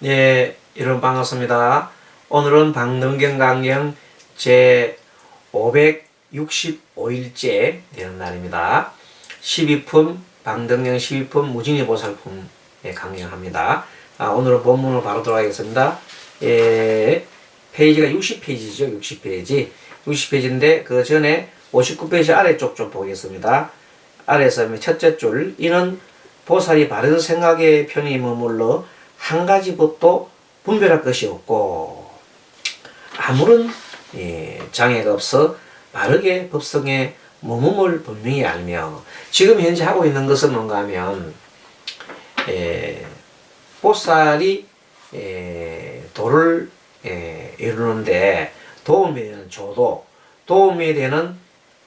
예, 여러분 반갑습니다. 오늘은 방능경 강령 제 565일째 되는 날입니다. 12품, 방능경 12품 무진이 보살품 강령합니다. 오늘은 본문으로 바로 들어가겠습니다. 예, 페이지가 60페이지죠. 60페이지. 60페이지인데 그 전에 59페이지 아래쪽 좀 보겠습니다. 아래에서 첫째 줄, 이는 보살이 바른 생각에 편히 머물러 한 가지 법도 분별할 것이 없고 아무런 장애가 없어 바르게 법성에 머금을 분명히 알며, 지금 현재 하고 있는 것은 뭔가 하면 보살이 도를 이루는데 도움이 되는 조도, 도움이 되는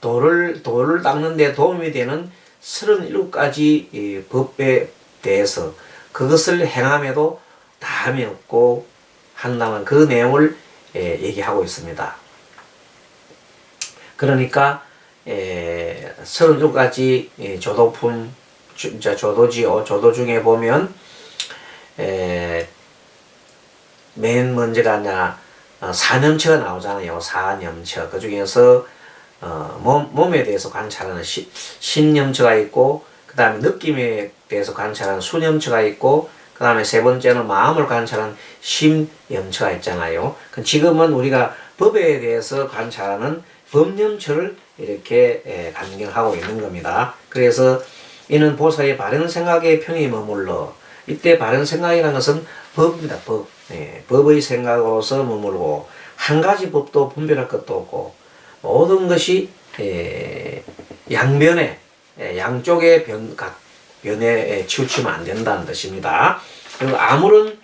도를 닦는 데 도움이 되는 37가지 법에 대해서 그것을 행함에도 다함이 없고 한다면 그 내용을 얘기하고 있습니다. 그러니까 32가지 조도품, 조도지요. 조도 중에 보면 맨 먼저가 사념처가 나오잖아요. 사념처. 그 중에서 몸에 대해서 관찰하는 신념처가 있고, 그 다음에 느낌에 대해서 관찰하는 수념처가 있고, 그 다음에 세 번째는 마음을 관찰하는 심념처가 있잖아요. 지금은 우리가 법에 대해서 관찰하는 법념처를 이렇게 간경하고 있는 겁니다. 그래서 이는 보살이 바른 생각에 편히 머물러, 이때 바른 생각이라는 것은 법입니다. 법. 법의 생각으로서 머물고 한 가지 법도 분별할 것도 없고 모든 것이 양변에 양쪽의 변에 치우치면 안 된다는 뜻입니다. 그리고 아무런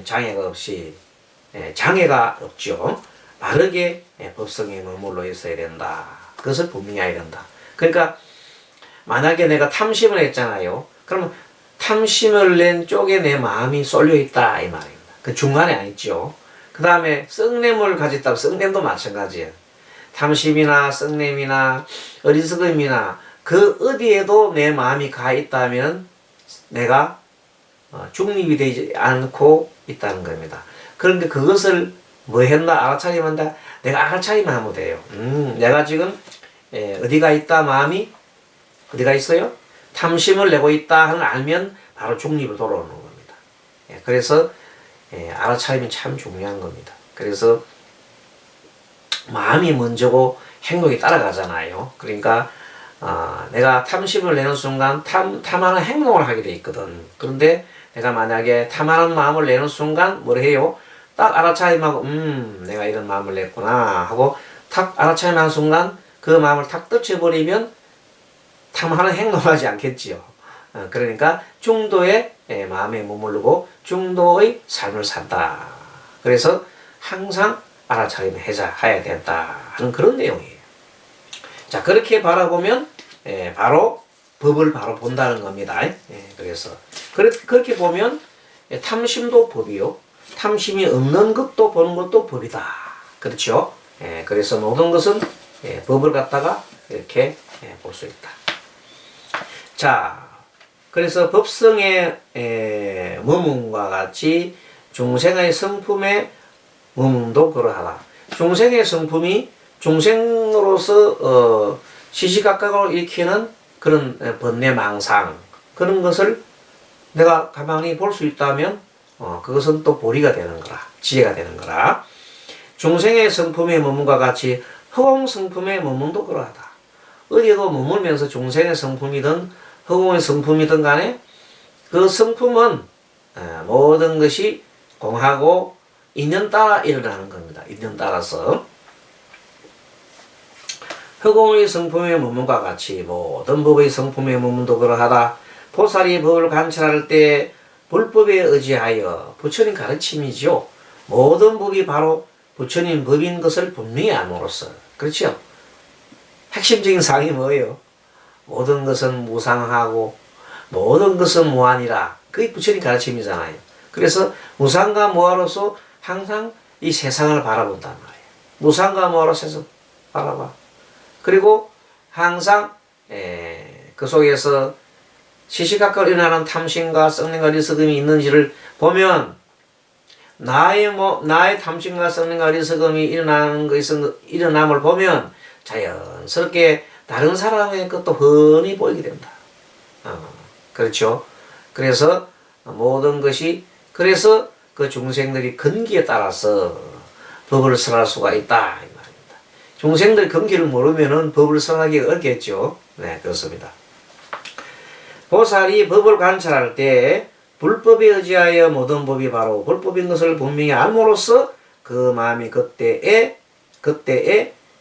장애가 없이, 장애가 없죠. 바르게 법성에 머물러 있어야 된다. 그것을 분명히 해야 된다. 그러니까 만약에 내가 탐심을 했잖아요. 그러면 탐심을 낸 쪽에 내 마음이 쏠려 있다 이 말입니다. 그 중간에 아니죠. 그 다음에 썩냄을 가졌다면 썩냄도 마찬가지예요. 탐심이나 썩냄이나 어리석음이나 그 어디에도 내 마음이 가 있다면 내가 중립이 되지 않고 있다는 겁니다. 그런데 그것을 뭐 했나 알아차리면 한다. 내가 알아차리면 하면 돼요. 내가 지금 어디가 있다, 마음이 어디가 있어요? 탐심을 내고 있다 하는 알면 바로 중립으로 돌아오는 겁니다. 그래서 알아차리면 참 중요한 겁니다. 그래서 마음이 먼저고 행동이 따라가잖아요. 그러니까 내가 탐심을 내는 순간 탐하는 행동을 하게 돼 있거든. 그런데 내가 만약에 탐하는 마음을 내는 순간 뭘 해요? 딱 알아차림하고 내가 이런 마음을 냈구나 하고 탁 알아차림하는 순간 그 마음을 탁 떨쳐버리면 탐하는 행동하지 않겠지요. 그러니까 중도의 마음에 머무르고 중도의 삶을 산다. 그래서 항상 알아차림을 해야 된다 하는 그런 내용이에요. 자, 그렇게 바라보면 바로 법을 바로 본다는 겁니다. 그래서 그렇게 보면 탐심도 법이요, 탐심이 없는 것도 보는 것도 법이다. 그렇죠? 그래서 모든 것은 법을 갖다가 이렇게 볼 수 있다. 자, 그래서 법성의 머문과 같이 중생의 성품의 머문도 그러하다. 중생의 성품이 중생으로서 시시각각으로 일으키는 그런 번뇌망상, 그런 것을 내가 가만히 볼 수 있다면 그것은 또 보리가 되는 거라, 지혜가 되는 거라. 중생의 성품의 머문과 같이 허공 성품의 머문도 그러하다. 어디에도 머물면서 중생의 성품이든 허공의 성품이든 간에 그 성품은 모든 것이 공하고 인연 따라 일어나는 겁니다. 인연 따라서 허공의 성품의 머문과 같이 모든 법의 성품의 머문도 그러하다. 보살이 법을 관찰할 때 불법에 의지하여 부처님 가르침이죠. 모든 법이 바로 부처님 법인 것을 분명히 알므로써, 그렇죠? 핵심적인 사항이 뭐예요? 모든 것은 무상하고 모든 것은 무한이라. 그게 부처님 가르침이잖아요. 그래서 무상과 무아로서 항상 이 세상을 바라본단 말이에요. 무상과 무아로 세상 바라봐. 그리고 항상 그 속에서 시시각각 일어나는 탐심과 썩냄과 어리석음이 있는지를 보면 나의 탐심과 성능과 어리석음이 일어나는 것에서 일어남을 보면 자연스럽게 다른 사람의 것도 훤히 보이게 된다. 그렇죠. 그래서 모든 것이 그래서 그 중생들이 근기에 따라서 법을 설할 수가 있다 이 말입니다. 중생들이 근기를 모르면은 법을 설하기가 어렵겠죠. 네, 그렇습니다. 보살이 법을 관찰할 때 불법에 의지하여 모든 법이 바로 불법인 것을 분명히 알므로써 그 마음이 그때에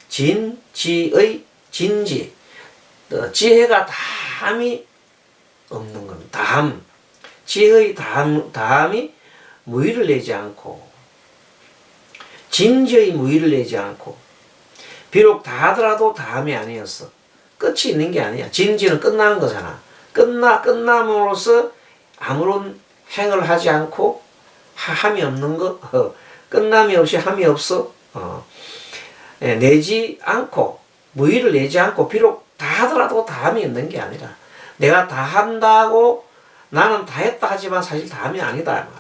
진지의 진지, 지혜가 다함이 없는 겁니다. 지혜의 다함이 무의를 내지 않고, 진지의 무의를 내지 않고, 비록 다하더라도 다함이 아니었어. 끝이 있는 게 아니야. 진지는 끝나는 거잖아. 끝남으로써 아무런 행을 하지 않고 함이 없는 거, 끝남이 없이 함이 없어. 내지 않고, 무의를 내지 않고, 비록 다 하더라도 다함이 있는 게 아니라, 내가 다 한다고 나는 다 했다 하지만 사실 다함이 아니다 말이야.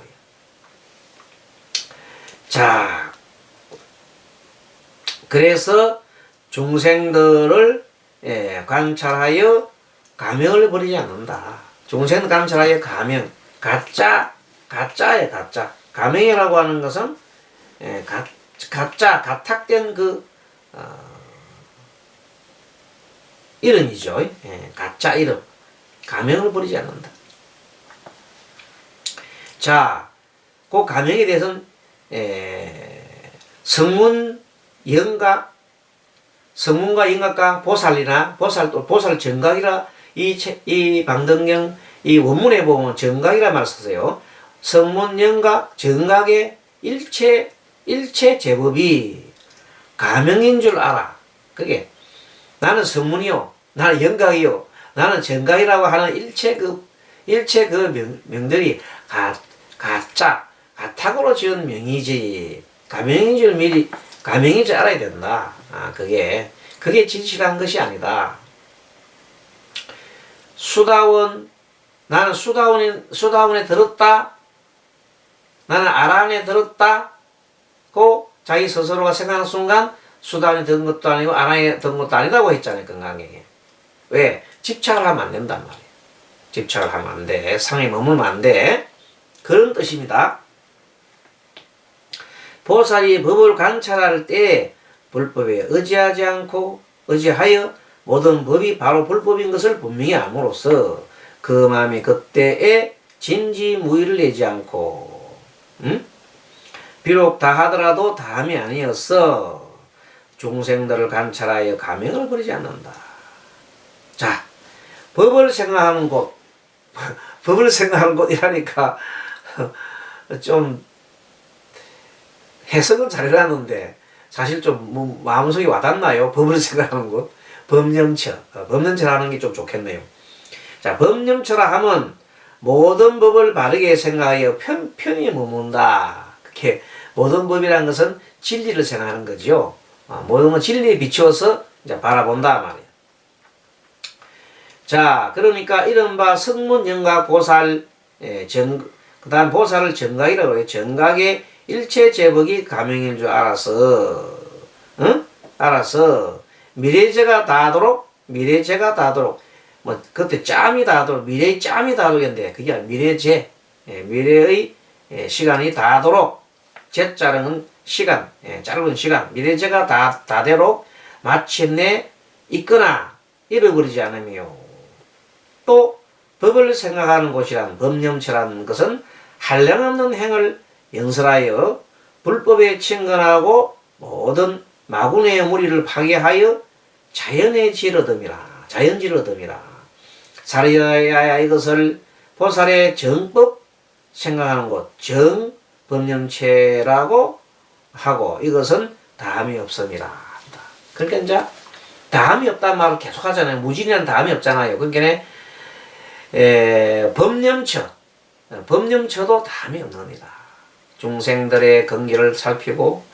자, 그래서 중생들을 관찰하여 가명을 버리지 않는다. 중생을 관찰하여 가명, 가짜예 가짜. 가명이라고 하는 것은 가탁된 이름이죠. 가짜 이름. 가명을 버리지 않는다. 자, 그 가명에 대해서는 성문과 영각과 보살이나 보살 정각이라 이 방등경 이 원문에 보면 정각이라 말 썼어요. 성문 영각 정각의 일체 제법이 가명인 줄 알아. 그게 나는 성문이요, 나는 영각이요, 나는 정각이라고 하는 일체 그 명들이 가탁으로 지은 명이지 가명인 줄 알아야 된다. 그게 진실한 것이 아니다. 나는 수다원에 들었다. 나는 아란에 들었다고 자기 스스로가 생각하는 순간 수다원에 든 것도 아니고 아란에 든 것도 아니라고 했잖아요. 건강에. 왜? 집착을 하면 안 된단 말이에요. 집착을 하면 안 돼. 상에 머물면 안 돼. 그런 뜻입니다. 보살이 법을 관찰할 때 불법에 의지하여 모든 법이 바로 불법인 것을 분명히 알므로써 그 마음이 그때에 진지무의를 내지 않고 비록 다 하더라도 다함이 아니었어 중생들을 관찰하여 가명을 버리지 않는다. 자, 법을 생각하는 곳이라니까 좀 해석은 잘해놨는데 사실 좀 마음속에 와닿나요? 법을 생각하는 곳. 법념처라는 게 좀 좋겠네요. 자, 법념처라 하면 모든 법을 바르게 생각하여 편히 머문다. 그렇게 모든 법이라는 것은 진리를 생각하는 거죠. 모든 건 진리에 비추어서 이제 바라본다 말이에요. 자, 그러니까 이른바 성문 영각 보살 그 다음 보살을 정각이라고 해요. 정각의 일체 제법이 가명인 줄 알아서 미래제가 다하도록 그때 짬이 다하도록 미래의 짬이 다하도록인데 그게 아니라 미래제 미래의 시간이 다하도록 제자는 시간 짧은 시간 미래제가 다되도록 마침내 있거나 잃어버리지 않으며 또 법을 생각하는 곳이란 법념처라는 것은 한량없는 행을 연설하여 불법에 친근하고 모든 마군의 무리를 파괴하여 자연지르듬이라. 사려야 이것을 보살의 정법 생각하는 곳, 정법념체라고 하고 이것은 다함이 없음이라. 그러니까 이제 다함이 없다는 말을 계속 하잖아요. 무진이라는 다함이 없잖아요. 그러니까 법념처도 다함이 없느니라. 중생들의 근기를 살피고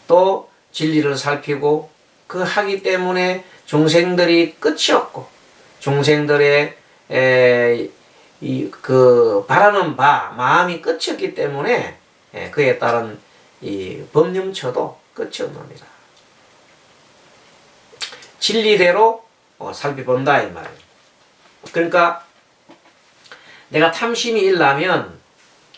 또 진리를 살피고 그 하기 때문에 중생들이 끝이 없고 중생들의 바라는 마음이 끝이 없기 때문에 그에 따른 이 법념처도 끝이 없습니다. 진리대로 살펴본다 이 말이에요. 그러니까 내가 탐심이 일나면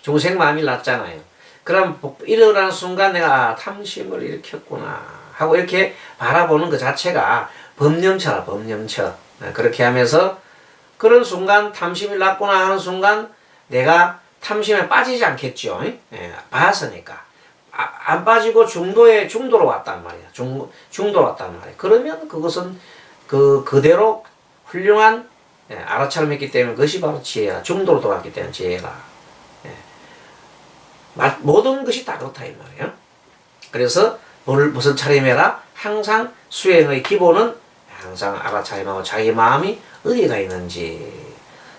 중생 마음이 났잖아요. 그럼 일어나는 순간 내가 탐심을 일으켰구나 하고 이렇게 바라보는 것 자체가 법념처라, 법념처. 그렇게 하면서 그런 순간 탐심이 났구나 하는 순간 내가 탐심에 빠지지 않겠죠. 봤으니까. 안 빠지고 중도로 왔단 말이야. 중도로 왔단 말이야. 그러면 그것은 그대로 훌륭한 알아차림했기 때문에 그것이 바로 지혜라. 중도로 돌아왔기 때문에 지혜라. 모든 것이 다 그렇다 이 말이에요. 그래서 무슨 차림해라? 항상 수행의 기본은 항상 알아차림하고 자기 마음이 어디가 있는지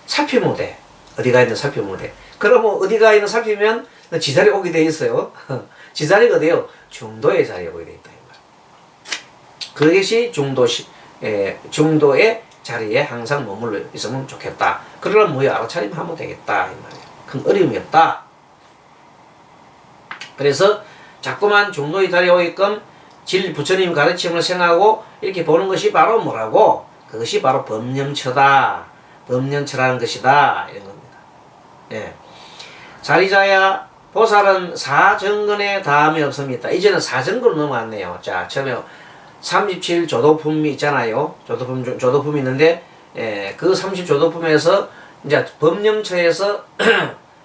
살피무대. 어디가 있는 살피무대. 그러면 어디가 있는 살피면 지자리 오게 돼 있어요. 지자리가 어디요? 중도의 자리에 오게 돼 있다 이 말이에요. 그것이 중도의 자리에 항상 머물러 있으면 좋겠다. 그러려면 뭐야? 알아차림하면 되겠다 이 말이에요. 큰 어려움이 없다. 그래서 자꾸만 중도의 자리에 오게끔 부처님 가르침을 생각하고 이렇게 보는 것이 바로 뭐라고? 그것이 바로 법념처다. 법념처라는 것이다. 이런 겁니다. 예. 자리자야 보살은 사정근에 다함이 없습니다. 이제는 사정근으로 넘어왔네요. 자, 처음에 37조도품이 있잖아요. 조도품이 있는데, 그 30조도품에서 이제 법념처에서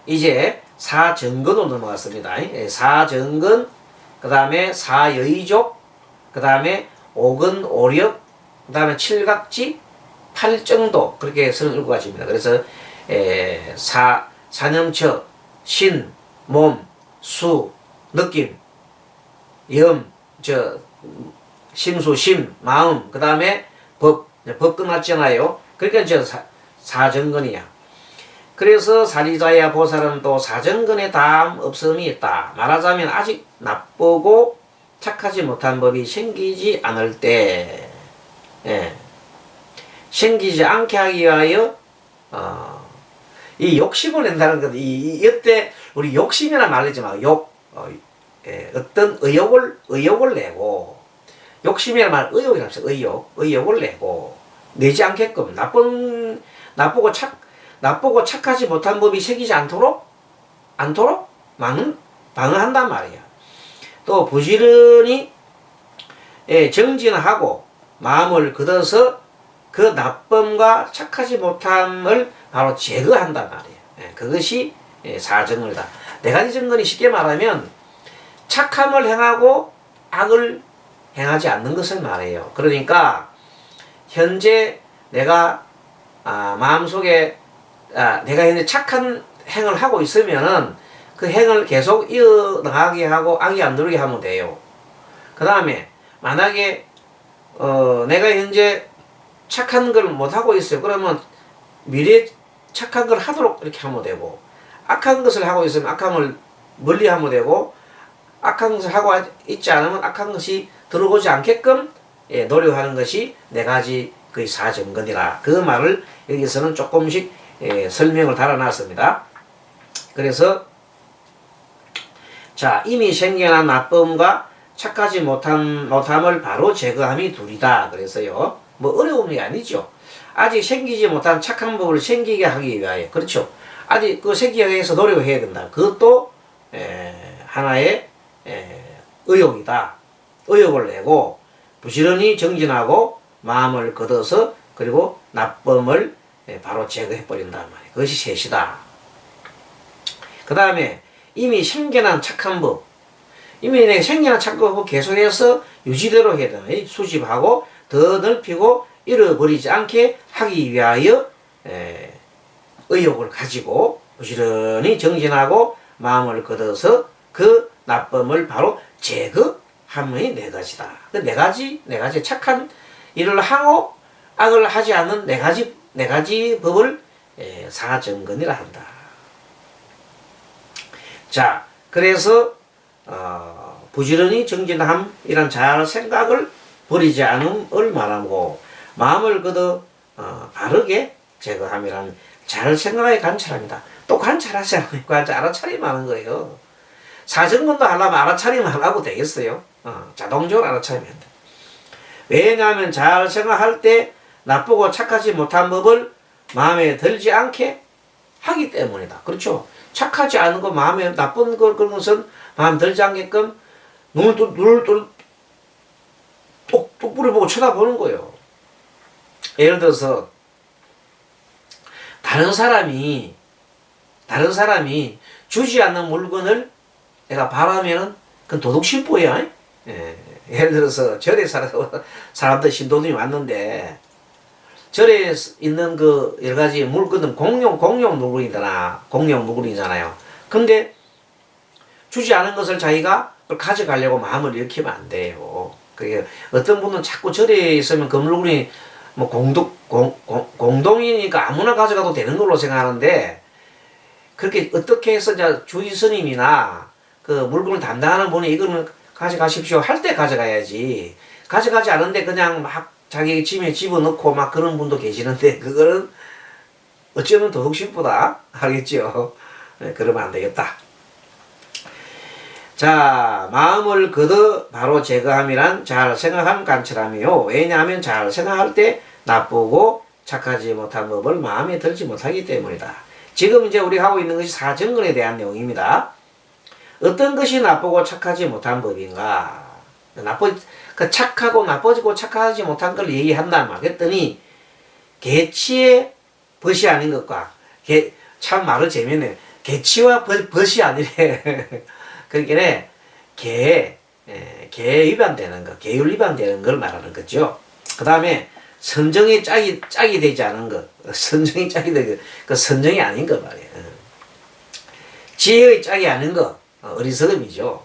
이제 사정근으로 넘어갔습니다. 사정근, 그 다음에 사여의족, 그 다음에 오근, 오력, 그 다음에 칠각지, 팔정도, 그렇게 37가지입니다. 그래서, 사념처, 신, 몸, 수, 느낌, 심수, 심, 마음, 그 다음에 법 끝났잖아요. 그러니까 이제 사정근이야. 그래서 사리자야 보살은 또 사정근에 다함 없음이 있다. 말하자면 아직 나쁘고 착하지 못한 법이 생기지 않을 때, 생기지 않게 하기 위하여 이 욕심을 낸다는 것, 이때 우리 욕심이나 말하지 마. 어떤 의욕을 내고, 욕심이라 말 의욕이라고 합시다. 의욕을 내고 내지 않게끔 나쁘고 착하지 못한 법이 생기지 않도록 방어한단 말이야. 또 부지런히 정진하고 마음을 걷어서 그 나쁨과 착하지 못함을 바로 제거한단 말이에요. 그것이 사정을다. 네 가지 정근이 쉽게 말하면 착함을 행하고 악을 행하지 않는 것을 말해요. 그러니까 현재 내가 마음속에 내가 현재 착한 행을 하고 있으면은 그 행을 계속 이어나가게 하고 악이 안 들어오게 하면 돼요. 그 다음에 만약에 내가 현재 착한 걸 못하고 있어요. 그러면 미래에 착한 걸 하도록 이렇게 하면 되고, 악한 것을 하고 있으면 악함을 멀리 하면 되고, 악한 것을 하고 있지 않으면 악한 것이 들어오지 않게끔 노력하는 것이 네 가지 그 사정근이라. 그 말을 여기서는 조금씩 설명을 달아놨습니다. 그래서 자, 이미 생겨난 나쁨과 착하지 못함을 바로 제거함이 둘이다. 그래서요, 뭐 어려움이 아니죠. 아직 생기지 못한 착한 법을 생기게 하기 위하여, 그렇죠. 아직 그 생기게 위해서 노력을 해야 된다. 그것도 하나의 의욕이다. 의욕을 내고 부지런히 정진하고 마음을 걷어서 그리고 나쁨을 바로 제거해버린단 말이에요. 그것이 셋이다. 그 다음에 이미 생겨난 착한 법, 이미 생겨난 착한 법을 계속해서 유지대로 해야 되나, 수집하고 더 넓히고 잃어버리지 않게 하기 위하여 의욕을 가지고 부지런히 정진하고 마음을 걷어서 그 나쁨을 바로 제거함의 네 가지다. 그 네 가지 착한 일을 하고 악을 하지 않는 네 가지 법을 사정근이라 한다. 자, 그래서 부지런히 정진함이란 잘 생각을 버리지 않음을 말하고, 마음을 걷어 바르게 제거함이란 잘 생각에 관찰합니다. 또 관찰하지 않으면 알아차림하는 거예요. 사정건도 하려면 알아차리면 안 하고 되겠어요? 자동적으로 알아차리면 돼. 왜냐하면 잘 생각할 때 나쁘고 착하지 못한 법을 마음에 들지 않게 하기 때문이다. 그렇죠? 착하지 않은 거 마음에 나쁜 걸 그런 것은 마음에 들지 않게끔 눈을 똑부리 보고 쳐다보는 거예요. 예를 들어서 다른 사람이 주지 않는 물건을 내가 바라면은 그건 도둑심보야. 예를 들어서 절에 사람들 신도들이 왔는데 절에 있는 그 여러 가지 물건은 공용 물건이잖아요. 근데 주지 않은 것을 자기가 가져가려고 마음을 일으키면 안 돼요. 그게 어떤 분은 자꾸 절에 있으면 그 물건이 뭐 공동이니까 아무나 가져가도 되는 걸로 생각하는데, 그렇게 어떻게 해서 이제 주의 스님이나 그 물건을 담당하는 분이 이거는 가져가십시오 할 때 가져가야지, 가져가지 않은데 그냥 막 자기 짐에 집어넣고 막 그런 분도 계시는데, 그거는 어쩌면 도둑심보다 알겠죠? 네, 그러면 안 되겠다. 자, 마음을 거둬 바로 제거함이란 잘 생각함 관찰함이요. 왜냐하면 잘 생각할 때 나쁘고 착하지 못한 법을 마음에 들지 못하기 때문이다. 지금 이제 우리가 하고 있는 것이 사정근에 대한 내용입니다. 어떤 것이 나쁘고 착하지 못한 법인가? 그 착하고 나빠지고 착하지 못한 걸 얘기한다 말했더니, 개치의 벗이 아닌 것과, 참 말을 재밌네. 개치와 벗이 아니래. 그러니까 개 위반되는 거, 계율 위반되는 걸 말하는 거죠. 그 다음에 선정이 짝이 되지 않은 것, 선정이 짝이 되는 것, 그 선정이 아닌 것 말이에요. 지혜의 짝이 아닌 것, 어리석음이죠.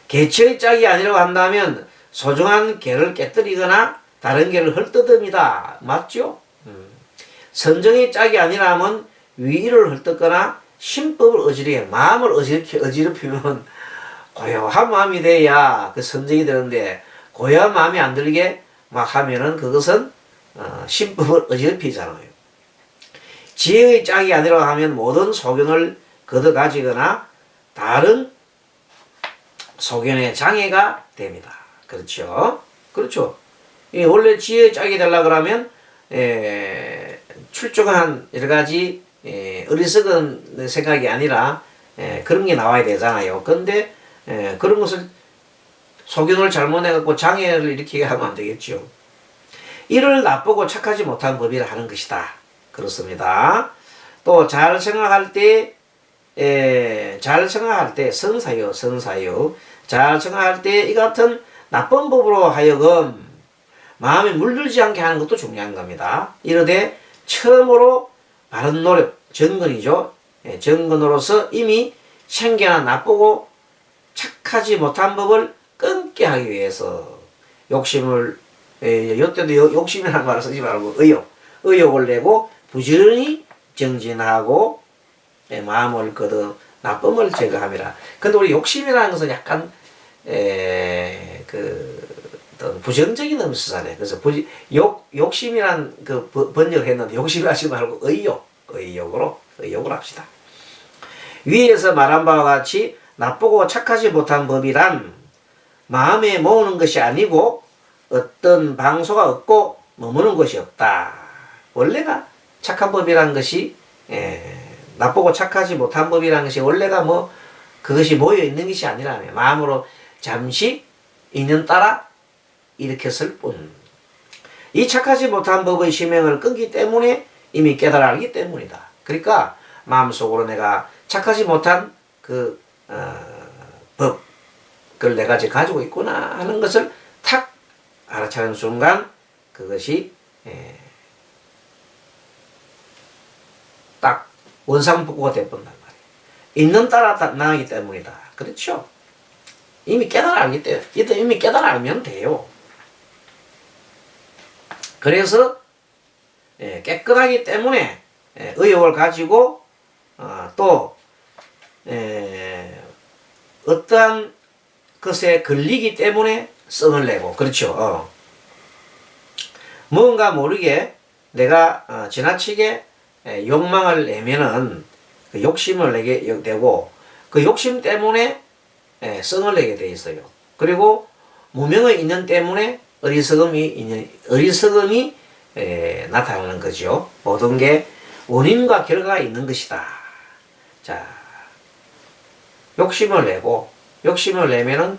개치의 짝이 아니라고 한다면 소중한 개를 깨뜨리거나 다른 개를 헐뜯음이다. 맞죠? 선정의 짝이 아니라면 위를 헐뜯거나 신법을 어지르게, 마음을 어지럽히면 고요한 마음이 돼야 그 선정이 되는데, 고요한 마음이 안 들게 막 하면은 그것은 신법을 어지럽히잖아요. 지혜의 짝이 아니라고 하면 모든 소견을 걷어가지거나 다른 소견의 장애가 됩니다. 그렇죠? 그렇죠. 원래 지혜의 짝이 되려고 그러면 출중한 여러 가지 어리석은 생각이 아니라 그런 게 나와야 되잖아요. 근데 그런 것을 소견을 잘못해갖고 장애를 일으키게 하면 안 되겠죠. 이를 나쁘고 착하지 못한 법이라 하는 것이다. 그렇습니다. 또 잘 생각할 때 선사요. 잘 생각할 때 이 같은 나쁜 법으로 하여금 마음에 물들지 않게 하는 것도 중요한 겁니다. 이르되 처음으로 바른 노력, 정근이죠. 정근으로서 이미 생겨난 나쁘고 착하지 못한 법을 끊게 하기 위해서 욕심을, 이때도 욕심이라는 말을 쓰지 말고 의욕을 내고 부지런히 정진하고 마음을 거둬 나쁨을 제거함이라. 근데 우리 욕심이라는 것은 약간 어떤 부정적인 의미잖아요. 그래서 욕심이란 그 번역을 했는데 욕심을 하지 말고 의욕으로 합시다. 위에서 말한 바와 같이 나쁘고 착하지 못한 법이란 마음에 모으는 것이 아니고 어떤 방소가 없고 머무는 것이 없다. 원래가 착한 법이란 것이 나쁘고 착하지 못한 법이라는 것이 원래가 뭐 그것이 모여 있는 것이 아니라 마음으로 잠시 인연 따라 일으켰을 뿐. 이 착하지 못한 법의 심행을 끊기 때문에 이미 깨달아 알기 때문이다. 그러니까 마음속으로 내가 착하지 못한 그 법을 내가 지금 가지고 있구나 하는 것을 탁 알아차리는 순간 그것이 딱 원상복구가 되어본단 말이에요. 있는 따라 나가기 때문이다. 그렇죠? 이미 깨달아 알기 때문에, 이미 깨달아 알면 돼요. 그래서 깨끗하기 때문에 의욕을 가지고 또 어떠한 것에 걸리기 때문에 성을 내고, 그렇죠. 뭔가 모르게 내가 지나치게 욕망을 내면은 그 욕심을 내게 되고, 그 욕심 때문에 성을 내게 돼 있어요. 그리고 무명의 인연 때문에 어리석음이 나타나는 거죠. 모든 게 원인과 결과가 있는 것이다. 자, 욕심을 내면은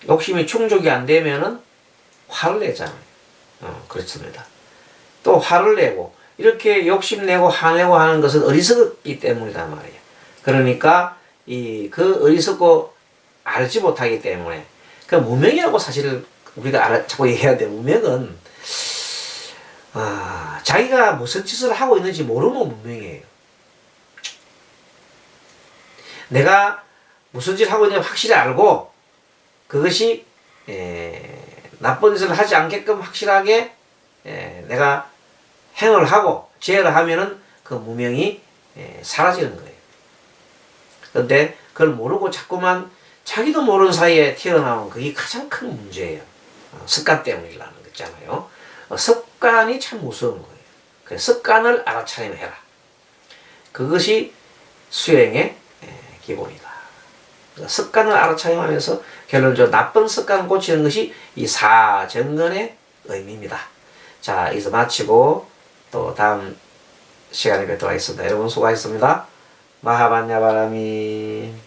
욕심이 충족이 안 되면은 화를 내잖아요. 그렇습니다. 또 화를 내고 이렇게 욕심내고 화내고 하는 것은 어리석기 때문이란 말이에요. 그러니까 그 어리석고 알지 못하기 때문에 그 무명이라고 사실 우리가 자꾸 얘기해야 돼. 무명은 자기가 무슨 짓을 하고 있는지 모르면 무명이에요. 내가 무슨 짓을 하고 있는지 확실히 알고 그것이 나쁜 짓을 하지 않게끔 확실하게 내가 행을 하고 제어를 하면은 그 무명이 사라지는 거예요. 그런데 그걸 모르고 자꾸만 자기도 모르는 사이에 튀어나온 그게 가장 큰 문제예요. 습관 때문이라는 거 있잖아요. 습관이 참 무서운 거예요. 그 습관을 알아차리면 해라. 그것이 수행의 기본이다. 습관을 알아차림하면서 결론적으로 나쁜 습관을 고치는 것이 이 사정근의 의미입니다. 자, 이제 마치고 또 다음 시간에 뵙도록 하겠습니다. 여러분 수고하셨습니다. 마하반야바라미.